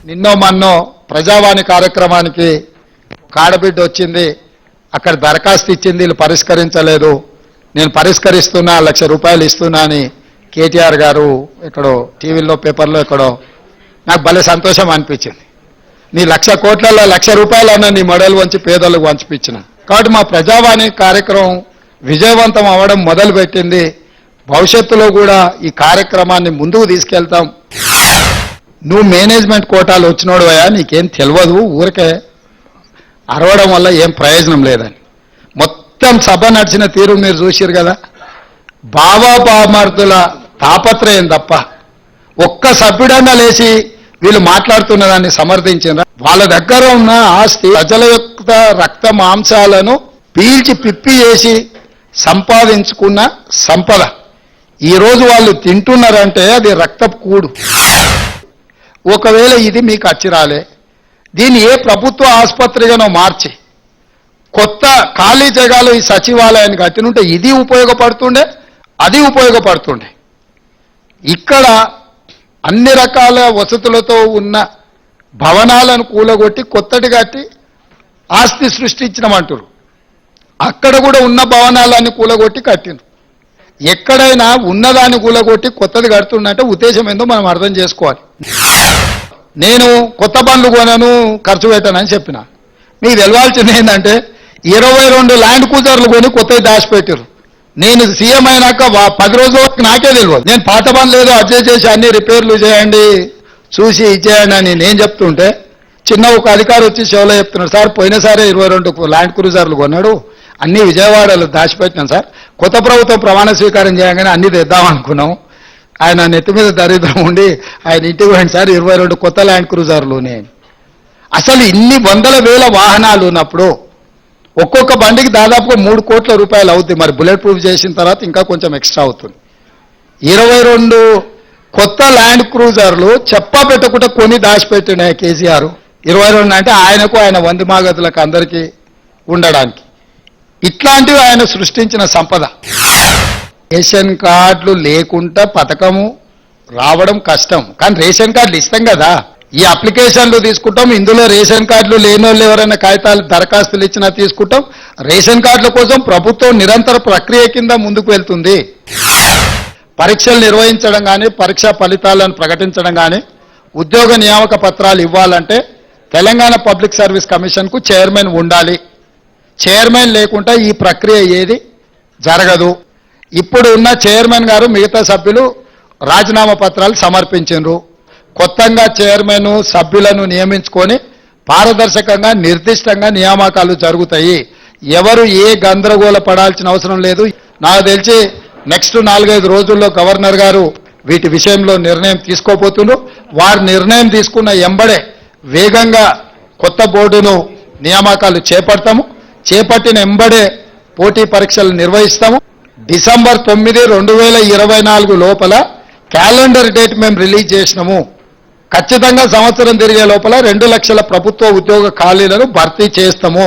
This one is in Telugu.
నిన్నో మన్నో ప్రజావాణి కార్యక్రమానికి కాడబిడ్డ వచ్చింది, అక్కడ దరఖాస్తు ఇచ్చింది, వీళ్ళు పరిష్కరించలేదు, నేను పరిష్కరిస్తున్నా, ₹1,00,000 ఇస్తున్నా అని కేటీఆర్ గారు ఎక్కడో టీవీలో పేపర్లో ఎక్కడో నాకు భలే సంతోషం అనిపించింది. నీ 1,00,000 కోట్లలో ₹1,00,000 అన్న నీ మెడలు వంచి పేదలకు వంచిపించిన. కాబట్టి మా ప్రజావాణి కార్యక్రమం విజయవంతం అవ్వడం మొదలుపెట్టింది. భవిష్యత్తులో కూడా ఈ కార్యక్రమాన్ని ముందుకు తీసుకెళ్తాం. నువ్వు మేనేజ్మెంట్ కోటాలు వచ్చినోడువయా, నీకేం తెలియదు, ఊరికే అరవడం వల్ల ఏం ప్రయోజనం లేదని. మొత్తం సభ నడిచిన తీరు మీరు చూసిరు కదా. బామర్దుల తాపత్రయం తప్ప ఒక్క సభ్యుడన్నా లేచి వీళ్ళు మాట్లాడుతున్న దాన్ని సమర్థించిన. వాళ్ళ దగ్గర ఉన్న ఆస్తి ప్రజల యొక్క రక్త మాంసాలను పీల్చి పిప్పి చేసి సంపాదించుకున్న సంపద ఈరోజు వాళ్ళు తింటున్నారంటే అది రక్తపు కూడు. ఒకవేళ ఇది మీకు అచ్చిరాలే, దీన్ని ఏ ప్రభుత్వ ఆసుపత్రిగానో మార్చి కొత్త ఖాళీ జగాలు ఈ సచివాలయాన్ని కట్టినుంటే ఇది ఉపయోగపడుతుండే, అది ఉపయోగపడుతుండే. ఇక్కడ అన్ని రకాల వసతులతో ఉన్న భవనాలను కూలగొట్టి కొత్తటి కట్టి ఆస్తి సృష్టించినమంటారు. అక్కడ కూడా ఉన్న భవనాలన్నీ కూలగొట్టి కట్టిండ్రు. ఎక్కడైనా ఉన్నదాన్ని కూలగొట్టి కొత్తది కడుతుందంటే ఉద్దేశం ఏందో మనం అర్థం చేసుకోవాలి. నేను కొత్త బండ్లు కొనను, ఖర్చు పెట్టానని చెప్పిన. మీకు తెలవాల్సింది ఏంటంటే 22 ల్యాండ్ క్రూజర్లు కొని కొత్తవి దాచిపెట్టారు. నేను సీఎం అయినాక 10 రోజుల వరకు నాకే తెలియదు. నేను పాత బండ్లు ఏదో అడ్జస్ట్ చేసి అన్ని రిపేర్లు చేయండి, చూసి ఇచ్చేయండి అని నేను చెప్తుంటే చిన్న ఒక అధికారి వచ్చి షోలో చెప్తున్నాడు, సార్ పోయినసారి 22 ల్యాండ్ క్రూజర్లు కొన్నాడు, అన్ని విజయవాడలో దాచిపెట్టినాం సార్, కొత్త ప్రభుత్వం ప్రమాణ స్వీకారం చేయగానే అన్ని తెద్దాం అనుకున్నాం. ఆయన నెత్తి మీద దరిద్రం ఉండి ఆయన ఇంటికి పోయింది సార్, 22 కొత్త ల్యాండ్ క్రూజర్లునే. అసలు ఇన్ని వందల వేల వాహనాలు ఉన్నప్పుడు ఒక్కొక్క బండికి దాదాపుగా ₹3 కోట్ల అవుతుంది. మరి బుల్లెట్ ప్రూఫ్ చేసిన తర్వాత ఇంకా కొంచెం ఎక్స్ట్రా అవుతుంది. 22 కొత్త ల్యాండ్ క్రూజర్లు చెప్పా పెట్టకుండా కొని దాచిపెట్టినాయి కేసీఆర్. 22 అంటే ఆయనకు, ఆయన వంది మాగతులకు అందరికీ ఉండడానికి. ఇట్లాంటివి ఆయన సృష్టించిన సంపద. రేషన్ కార్డులు లేకుండా పథకము రావడం కష్టం, కానీ రేషన్ కార్డులు ఇస్తాం కదా. ఈ అప్లికేషన్లు తీసుకుంటాం, ఇందులో రేషన్ కార్డులు లేని వాళ్ళు ఎవరైనా కాగితాలు దరఖాస్తులు ఇచ్చినా తీసుకుంటాం. రేషన్ కార్డుల కోసం ప్రభుత్వం నిరంతర ప్రక్రియ కింద ముందుకు వెళ్తుంది. పరీక్షలు నిర్వహించడం కానీ, పరీక్షా ఫలితాలను ప్రకటించడం కానీ, ఉద్యోగ నియామక పత్రాలు ఇవ్వాలంటే తెలంగాణ పబ్లిక్ సర్వీస్ కమిషన్కు చైర్మన్ ఉండాలి. చైర్మన్ లేకుండా ఈ ప్రక్రియ ఏది జరగదు. ఇప్పుడు ఉన్న చైర్మన్ గారు మిగతా సభ్యులు రాజీనామా పత్రాలు సమర్పించారు. కొత్తగా చైర్మన్ సభ్యులను నియమించుకొని పారదర్శకంగా నిర్దిష్టంగా నియామకాలు జరుగుతాయి. ఎవరు ఏ గందరగోళ పడాల్సిన అవసరం లేదు. నాకు తెలిసి నెక్స్ట్ 4-5 రోజుల్లో గవర్నర్ గారు వీటి విషయంలో నిర్ణయం తీసుకోబోతున్నారు. వారు నిర్ణయం తీసుకున్న ఎంబడే వేగంగా కొత్త బోర్డును నియామకాలు చేపడతాము. చేపట్టిన ఎంబడే పోటీ పరీక్షలు నిర్వహిస్తాము. డిసెంబర్ 9, 2024 లోపల క్యాలెండర్ డేట్ మేము రిలీజ్ చేసినాము. ఖచ్చితంగా సంవత్సరం తిరిగే లోపల 2 లక్షల ప్రభుత్వ ఉద్యోగ ఖాళీలను భర్తీ చేస్తాము.